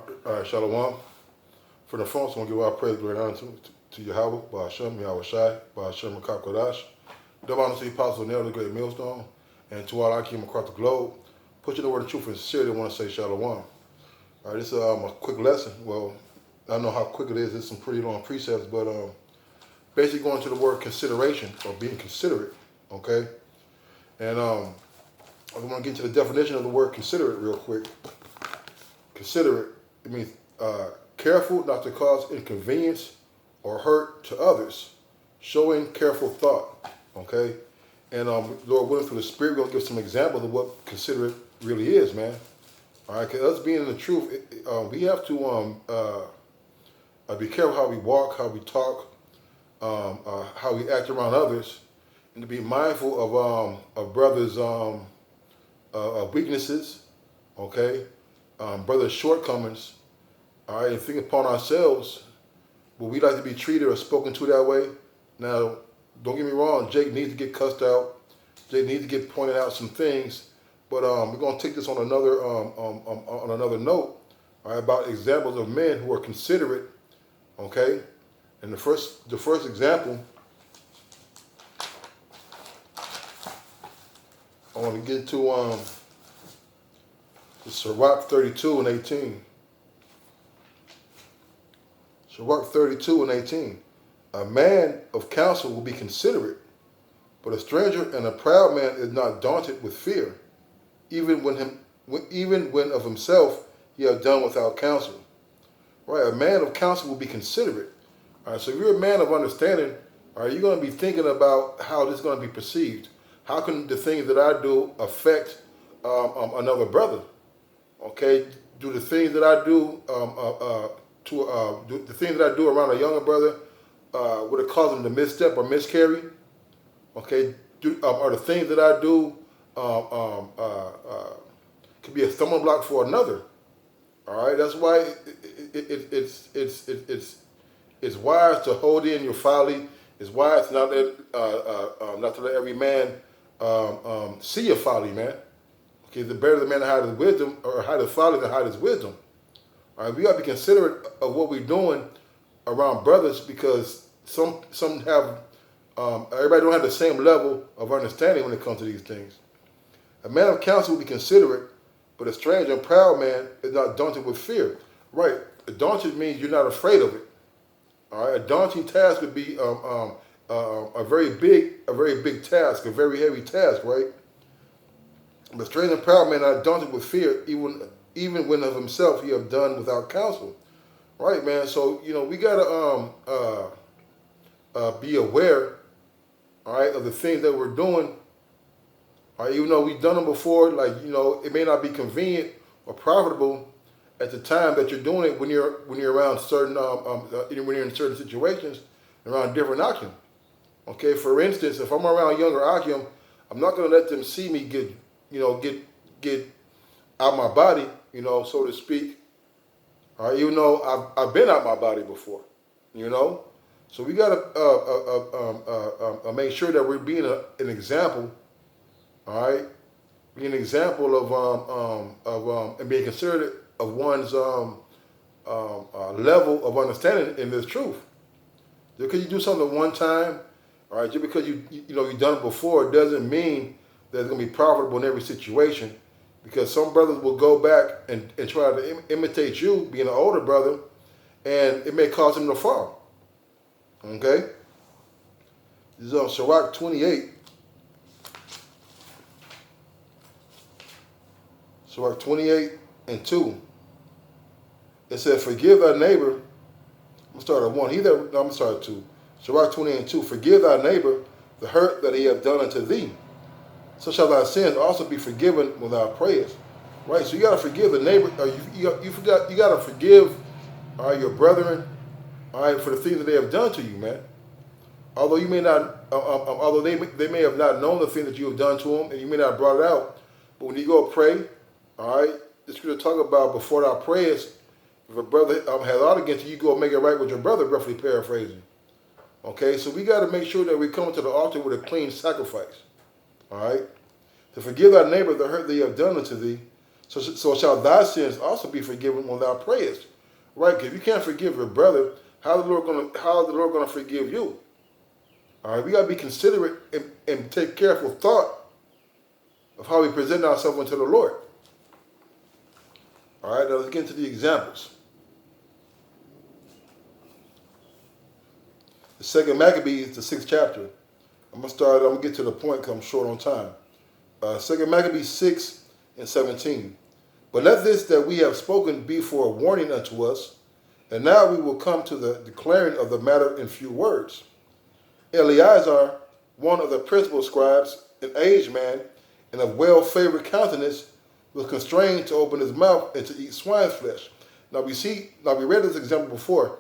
All right, Shalom. For the front, so I want to give our praise, glory, and honor to Yahweh, by Hashem, Yahweh Shai, by Hashem, Makar Kodash. Double honor to the Apostle Nail, the great millstone, and to all our Akim across the globe. Put you in the word of truth and sincerity, I want to say Shalom. All right, this is a quick lesson. Well, I don't know how quick it is. It's some pretty long precepts, but basically going to the word consideration, or being considerate, okay? And I want to get into the definition of the word considerate real quick. Considerate, it means careful not to cause inconvenience or hurt to others, showing careful thought, okay? And Lord willing, through the Spirit, we're going to give some examples of what considerate really is, man. All right, because us being in the truth, we have to be careful how we walk, how we talk, how we act around others, and to be mindful of brothers' weaknesses, okay? Brothers' shortcomings, all right, and think upon ourselves, would we like to be treated or spoken to that way? Now, don't get me wrong, Jake needs to get cussed out. Jake needs to get pointed out some things, but we're going to take this on another note, all right, about examples of men who are considerate, okay? And the first example, I want to get to Sirach 32 and 18. Sirach 32 and 18. A man of counsel will be considerate, but a stranger and a proud man is not daunted with fear, even when of himself he have done without counsel. Right? A man of counsel will be considerate. All right, so if you're a man of understanding, all right, you're going to be thinking about how this is going to be perceived. How can the things that I do affect another brother? Okay, do the things that I do do the things that I do around a younger brother would it cause him to misstep or miscarry? Okay, are the things that I do could be a stumbling block for another? All right, that's why it's wise to hold in your folly. It's wise not to let every man see your folly, man. Okay, the better the man hide his wisdom, or hide his folly than hide his wisdom. All right, we got to be considerate of what we're doing around brothers, because some have everybody don't have the same level of understanding when it comes to these things. A man of counsel will be considerate, but a strange and proud man is not daunted with fear. Right? Daunted means you're not afraid of it. All right, a daunting task would be a very big task, a very heavy task, right? But strange and proud man are daunted with fear, even when of himself he have done without counsel. Right, man? So, we got to be aware, all right, of the things that we're doing. All right, even though we've done them before, like, it may not be convenient or profitable at the time that you're doing it when you're around certain, when you're in certain situations, around different Akim. Okay, for instance, if I'm around younger Akim, I'm not going to let them see me get out my body, so to speak. All right, even though I've been out my body before, So we got to make sure that we're being an example, all right? Being an example of and being considerate of one's level of understanding in this truth. Just because you do something one time, all right, just because you've done it before, it doesn't mean that it's going to be profitable in every situation, because some brothers will go back and try to imitate you, being an older brother, and it may cause them to fall. Okay? This is Sirach 28. Sirach 28 and 2. It says, forgive thy neighbor. I'm going to start at 1. I'm going to start at 2. Sirach 28 and 2. Forgive thy neighbor the hurt that he hath done unto thee. So shall thy sins also be forgiven when thou prayest. Right? So you got to forgive the neighbor. You got to forgive your brethren, all right, for the things that they have done to you, man. Although you may not, although they may have not known the thing that you have done to them, and you may not have brought it out, but when you go pray, all right, the scripture talk about before thou prayest, if a brother has ought against you, you go make it right with your brother, roughly paraphrasing. Okay, so we got to make sure that we come to the altar with a clean sacrifice. All right, to forgive thy neighbor the hurt that he have done unto thee. So shall thy sins also be forgiven when thou prayest. Right? Because if you can't forgive your brother, how is the Lord gonna forgive you? All right, we gotta be considerate and take careful thought of how we present ourselves unto the Lord. All right, now let's get into the examples. The second Maccabees, the 6th chapter. I'm gonna get to the point because I'm short on time. Second Maccabees 6 and 17. But let this that we have spoken be for a warning unto us, and now we will come to the declaring of the matter in few words. Eleazar, one of the principal scribes, an aged man, and of well-favored countenance, was constrained to open his mouth and to eat swine's flesh. Now we read this example before.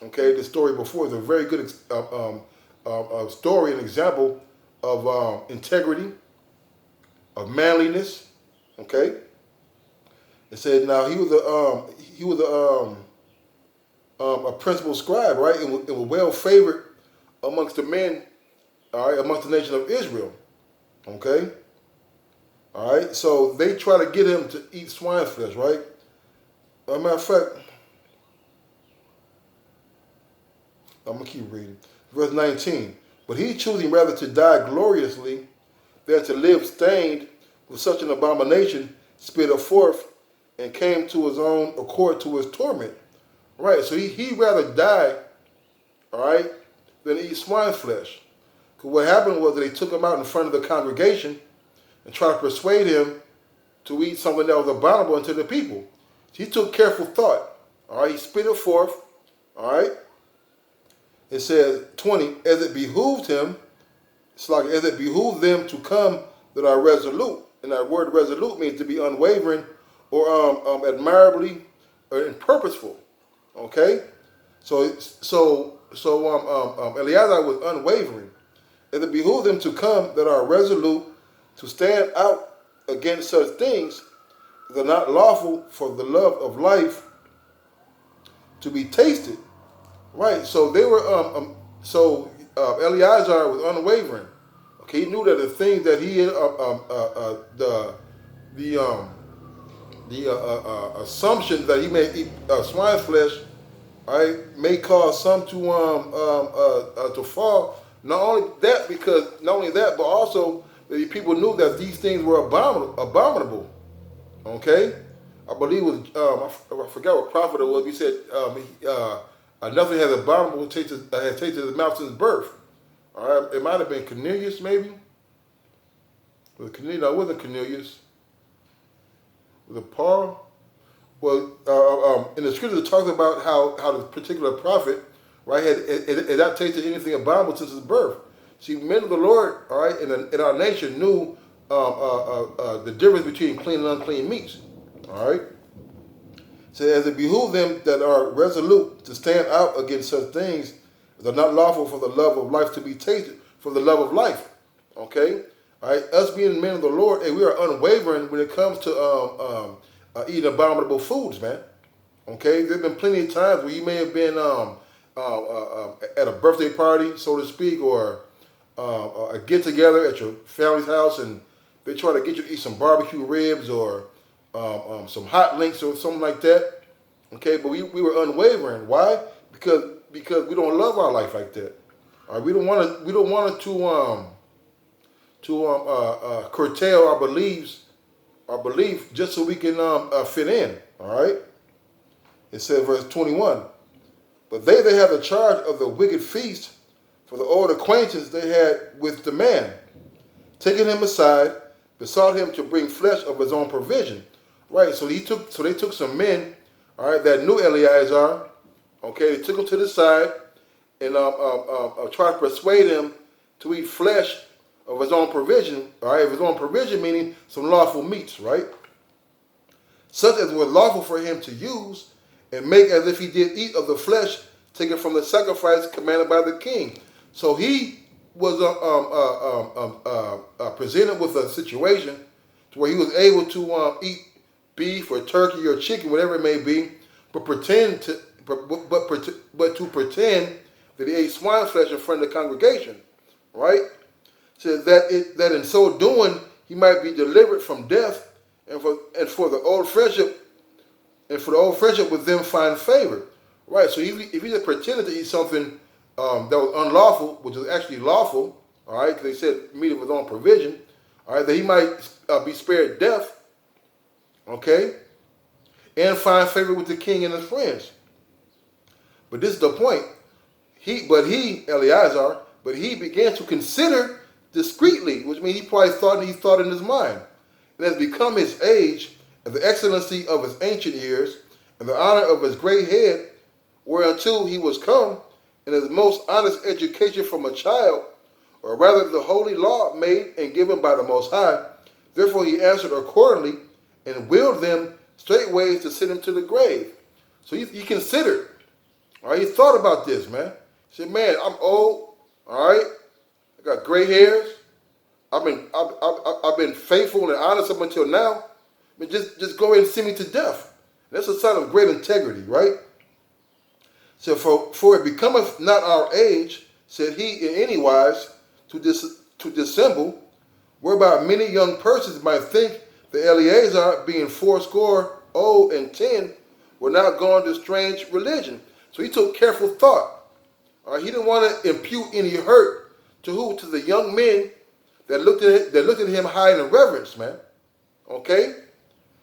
Okay, this story before is a very good story, an example of integrity, of manliness. Okay, it said now he was a principal scribe, right, and was well favored amongst the men, all right, amongst the nation of Israel. Okay. All right, so they try to get him to eat swine's flesh, right? As a matter of fact, I'm going to keep reading. Verse 19. But he choosing rather to die gloriously than to live stained with such an abomination, spit forth and came to his own accord to his torment. Right, so he rather die, all right, than eat swine's flesh. Because what happened was that they took him out in front of the congregation and try to persuade him to eat something that was abominable unto the people. He took careful thought. All right, he spit it forth. All right. It says 20, as it behooved him, it's like as it behooved them to come that are resolute. And that word resolute means to be unwavering or admirably and purposeful. Okay? So Eleazar was unwavering. As it behooved them to come that are resolute to stand out against such things that are not lawful for the love of life to be tasted. Right, so they were. Eleazar was unwavering. Okay, he knew that the things that he had, assumption that he may eat swine flesh, right, may cause some to fall. Not only that, but also the people knew that these things were abominable. Okay, I believe it was I forgot what prophet it was. He said nothing has abominable tasted his mouth since birth. All right, it might have been Cornelius, maybe. Was it Cornelius? No, it wasn't Cornelius. Was it Paul? Well, in the scripture it talks about how the particular prophet, right, had not tasted anything abominable since his birth. See, men of the Lord, all right, in our nation knew the difference between clean and unclean meats. All right. So as it behooves them that are resolute to stand out against such things as are not lawful for the love of life to be tasted, for the love of life. Okay? All right, us being men of the Lord, and we are unwavering when it comes to eating abominable foods, man. Okay? There have been plenty of times where you may have been at a birthday party, so to speak, or a get-together at your family's house, and they try to get you to eat some barbecue ribs or some hot links or something like that. Okay, but we were unwavering. Why? Because we don't love our life like that. All right, we don't want to curtail our belief just so we can fit in. All right. It says verse 21. But they that have the charge of the wicked feast, for the old acquaintance they had with the man, taking him aside, besought him to bring flesh of his own provision. Right, so they took some men, all right, that knew Eleazar. Okay, they took him to the side and tried to persuade him to eat flesh of his own provision. All right, of his own provision meaning some lawful meats, right? Such as were lawful for him to use, and make as if he did eat of the flesh taken from the sacrifice commanded by the king. So he was presented with a situation to where he was able to eat beef or turkey or chicken, whatever it may be, but to pretend that he ate swine flesh in front of the congregation, right? So that in so doing he might be delivered from death and for the old friendship with them find favor. Right. So if he just pretended to eat something that was unlawful, which was actually lawful, all right, because they said meat of his own provision, all right, that he might be spared death, okay, and find favor with the king and his friends. But this is the point. Eleazar, began to consider discreetly, which means he probably thought in his mind. It has become his age, and the excellency of his ancient years, and the honor of his great head, whereunto he was come, and his most honest education from a child, or rather the holy law made and given by the Most High. Therefore he answered accordingly, and willed them straightways to send him to the grave. So he considered, all right, he thought about this, man. He said, man, I'm old, all right, I got gray hairs, I've been faithful and honest up until now. I mean, just go ahead and send me to death. That's a sign of great integrity, right? So for it becometh not our age, said he, in any wise, to dissemble, whereby many young persons might think that Eleazar, being fourscore old and 10, were now gone to strange religion. So he took careful thought. All right, he didn't want to impute any hurt to who? To the young men that looked at him high in reverence, man. Okay?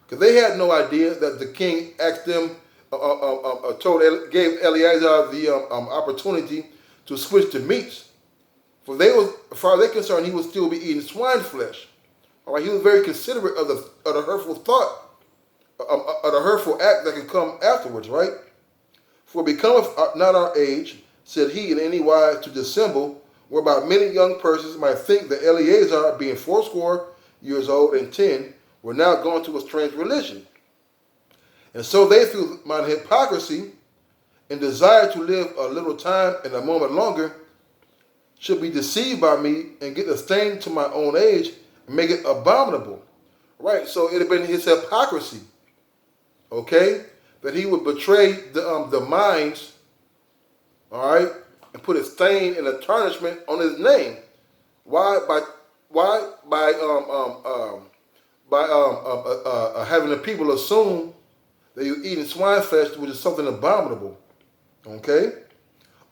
Because they had no idea that the king asked them, gave Eleazar the opportunity to switch to meats. For as far as they're concerned, he would still be eating swine flesh. All right, he was very considerate of the hurtful thought, of the hurtful act that could come afterwards, right? For it becometh not our age, said he, in any wise to dissemble, whereby many young persons might think that Eleazar, being fourscore years old and 10, were now gone to a strange religion. And so they, through my hypocrisy and desire to live a little time and a moment longer, should be deceived by me and get a stain to my own age and make it abominable. Right? So it had been his hypocrisy, okay, that he would betray the minds, all right, and put a stain and a tarnishment on his name. Why? By having the people assume that you're eating swine flesh, which is something abominable. Okay?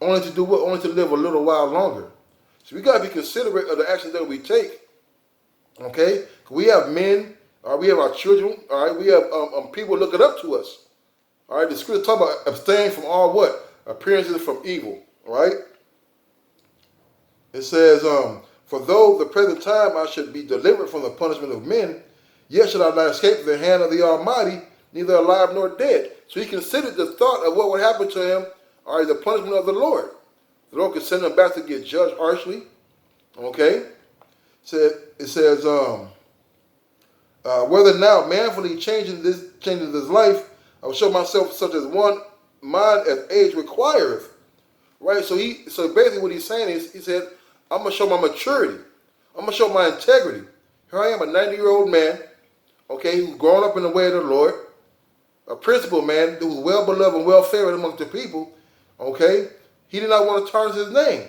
Only to do what? Only to live a little while longer. So we got to be considerate of the actions that we take. Okay? We have men, we have our children, all right? We have people looking up to us. All right? The scripture talk about abstain from all what? Appearances from evil. All right? It says, for though the present time I should be delivered from the punishment of men, yet should I not escape the hand of the Almighty, neither alive nor dead. So he considered the thought of what would happen to him, all right, the punishment of the Lord. The Lord could send him back to get judged harshly. Okay? It says, whether now manfully changing this life, I will show myself such as one mind as age requireth. Right? So basically what he's saying is, he said, I'm going to show my maturity. I'm going to show my integrity. Here I am, a 90-year-old man, okay, who's grown up in the way of the Lord, a principled man who was well beloved and well favored amongst the people, okay? He did not want to tarnish his name,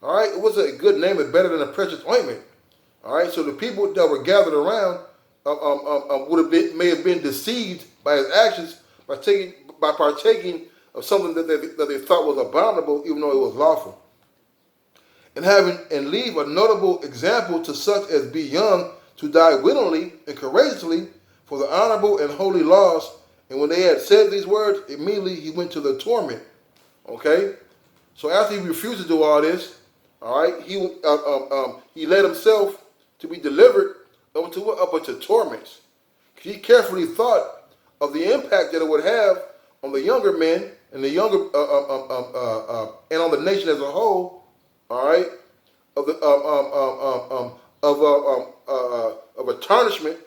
all right? It was a good name, and better than a precious ointment, all right? So the people that were gathered around may have been deceived by his actions by partaking of something that they thought was abominable, even though it was lawful. And leave a notable example to such as be young to die willingly and courageously for the honorable and holy laws. And when they had said these words, immediately he went to the torment. Okay? So after he refused to do all this, all right, he led himself to be delivered up into torments. He carefully thought of the impact that it would have on the younger men and and on the nation as a whole. All right, of a tarnishment.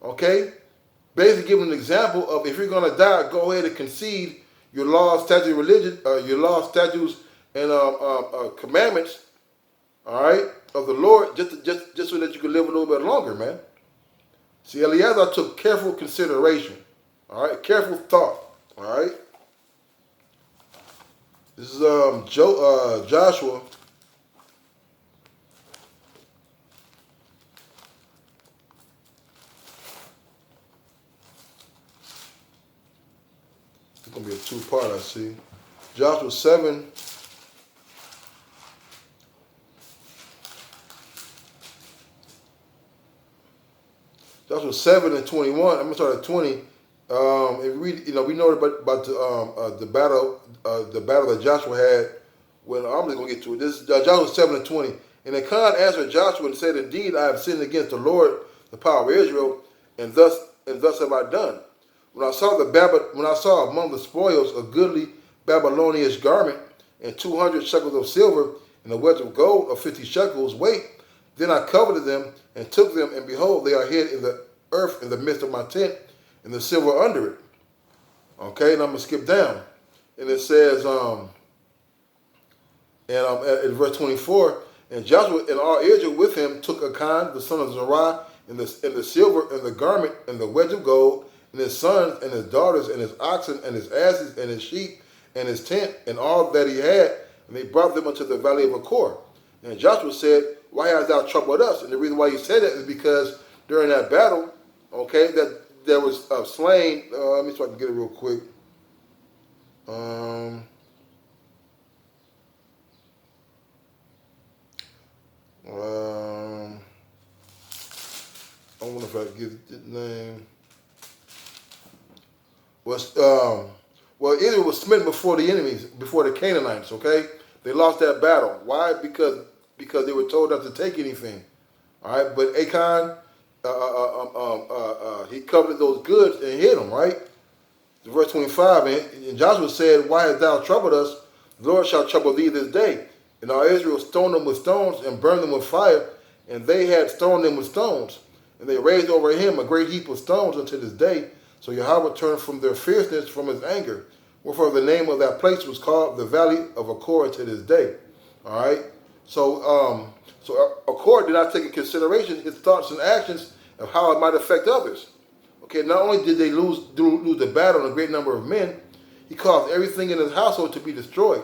Okay, basically giving an example of if you're going to die, go ahead and concede your laws, statutes, religion, your laws, statutes, and commandments. All right, of the Lord, just so that you can live a little bit longer, man. See, Eleazar took careful consideration. All right, careful thought. All right. This is Joshua. It's going to be a two-part, I see. Joshua 7. Joshua 7 and 21. I'm going to start at 20. If we read, we know about the battle that Joshua had. When I'm just going to get to it. This is Joshua 7 and 20. And Achan answered Joshua and said, "Indeed, I have sinned against the Lord, the power of Israel, and thus have I done. When I saw among the spoils a goodly Babylonian garment and 200 shekels of silver and a wedge of gold of 50 shekels weight, then I coveted them and took them, and behold, they are hid in the earth in the midst of my tent, and the silver under it." Okay, and I'm gonna skip down, and it says, in verse 24, and Joshua and all Israel with him took Achan the son of Zerah and the silver and the garment and the wedge of gold and his sons and his daughters and his oxen and his asses and his sheep and his tent and all that he had, and they brought them unto the valley of Achor. And Joshua said, "Why hast thou troubled us?" And the reason why he said that is because during that battle, okay, that there was slain. Let me see if I can get it real quick. I wonder if I can get the name. Well, Israel was smitten before the enemies, before the Canaanites. Okay, they lost that battle. Why? Because they were told not to take anything. All right, but Achan, he coveted those goods and hid them. Right. Verse 25, and Joshua said, "Why hast thou troubled us? The Lord shall trouble thee this day." And all Israel stoned them with stones and burned them with fire, and they had stoned them with stones. And they raised over him a great heap of stones unto this day. So Yahweh turned from their fierceness, from his anger. Wherefore the name of that place was called the Valley of Achor to this day. All right. So Achor did not take into consideration his thoughts and actions of how it might affect others. Okay. Not only did they lose the battle and a great number of men, he caused everything in his household to be destroyed.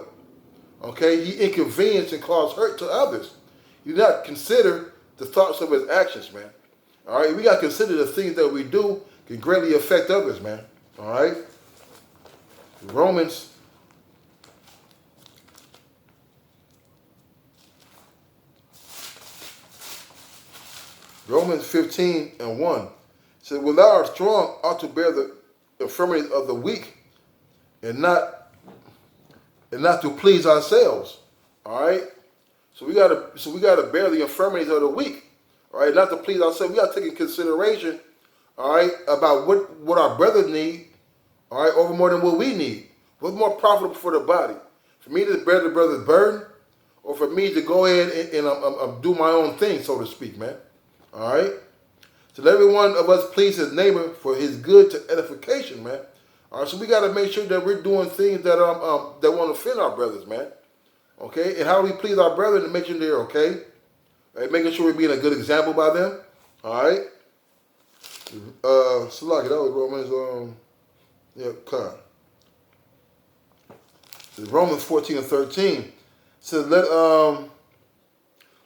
Okay. He inconvenienced and caused hurt to others. You do not consider the thoughts of his actions, man. All right. We got to consider the things that we do can greatly affect others, man. All right. Romans 15 and 1 says, "Well, thou art strong, ought to bear the infirmities of the weak, and not to please ourselves." All right. So we gotta bear the infirmities of the weak. All right, not to please ourselves. We gotta take into consideration, all right, about what our brothers need, all right, over more than what we need. What's more profitable for the body? For me to bear the brother's burden, or for me to go ahead and do my own thing, so to speak, man. All right? So let every one of us please his neighbor for his good to edification, man. All right, so we got to make sure that we're doing things that want to fit our brothers, man. Okay? And how do we please our brethren to make sure they're okay? Right? Making sure we're being a good example by them. All right? Salaki, that was Romans, Romans 14 and 13 says, let us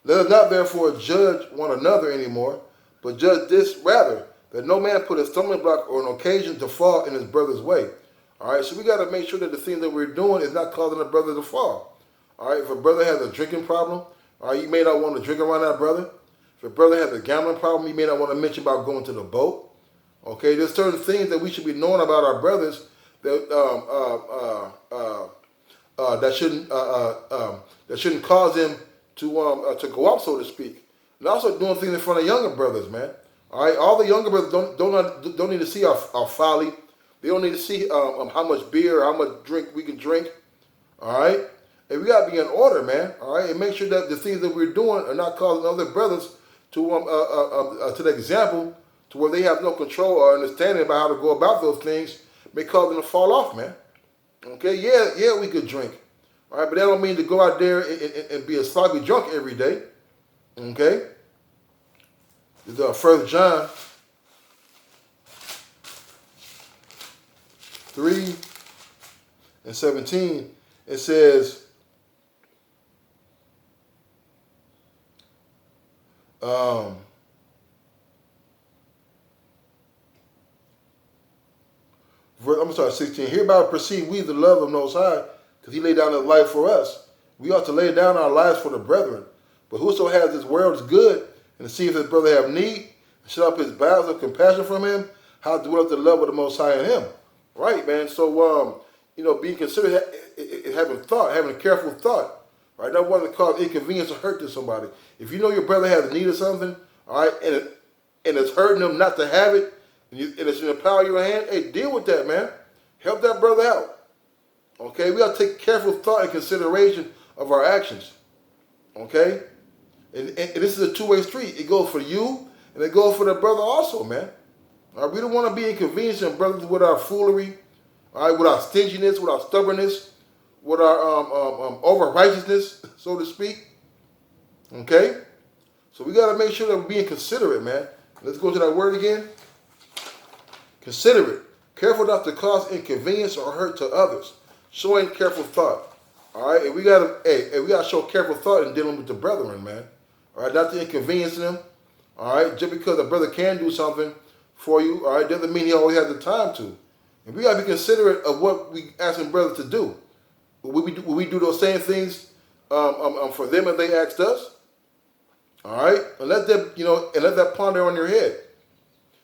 not therefore judge one another anymore, but judge this rather, that no man put a stumbling block or an occasion to fall in his brother's way. All right, so we got to make sure that the thing that we're doing is not causing a brother to fall. All right, if a brother has a drinking problem, all right, you may not want to drink around that brother. If a brother has a gambling problem, you may not want to mention about going to the boat. Okay, there's certain things that we should be knowing about our brothers that that shouldn't cause them to go up, so to speak. And also doing things in front of younger brothers, man. All right, all the younger brothers don't need to see our folly. They don't need to see how much beer, how much drink we can drink. All right, and we gotta be in order, man. All right, and make sure that the things that we're doing are not causing other brothers to the example to where they have no control or understanding about how to go about those things, may cause them to fall off, man. Okay, yeah, we could drink. All right, but that don't mean to go out there and be a sloppy drunk every day. Okay? This is 1 John 3 and 17. It says, I'm sorry, 16. Hereby perceive we the love of Most High, because he laid down his life for us. We ought to lay down our lives for the brethren. But whoso has this world's good, and to see if his brother have need, and shut up his bowels of compassion from him, how dwelleth the love of the Most High in him. Right, man. So, being considered, having thought, having a careful thought. Right, not wanting to cause inconvenience or hurt to somebody. If you know your brother has a need of something, all right, and it's hurting them not to have it, and it's in the power of your hand, hey, deal with that, man. Help that brother out. Okay, we got to take careful thought and consideration of our actions. Okay, and this is a two-way street. It goes for you, and it goes for the brother also, man. All right, we don't want to be inconveniencing brothers with our foolery, all right, with our stinginess, with our stubbornness, with our over righteousness, so to speak. Okay, so we got to make sure that we're being considerate, man. Let's go to that word again. Considerate, careful not to cause inconvenience or hurt to others, showing careful thought. All right, and we gotta show careful thought in dealing with the brethren, man. All right, not to inconvenience them. All right, just because a brother can do something for you, all right, doesn't mean he always has the time to. And we gotta be considerate of what we asking brothers to do. Will we do those same things for them if they asked us? All right, and let them, and let that ponder on your head.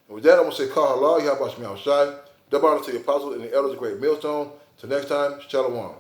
And with that, I'm gonna say, Call Allah, Yahweh Shemi Shai, double honor to the apostles and the elders of Great Millstone. Till next time, Shalom.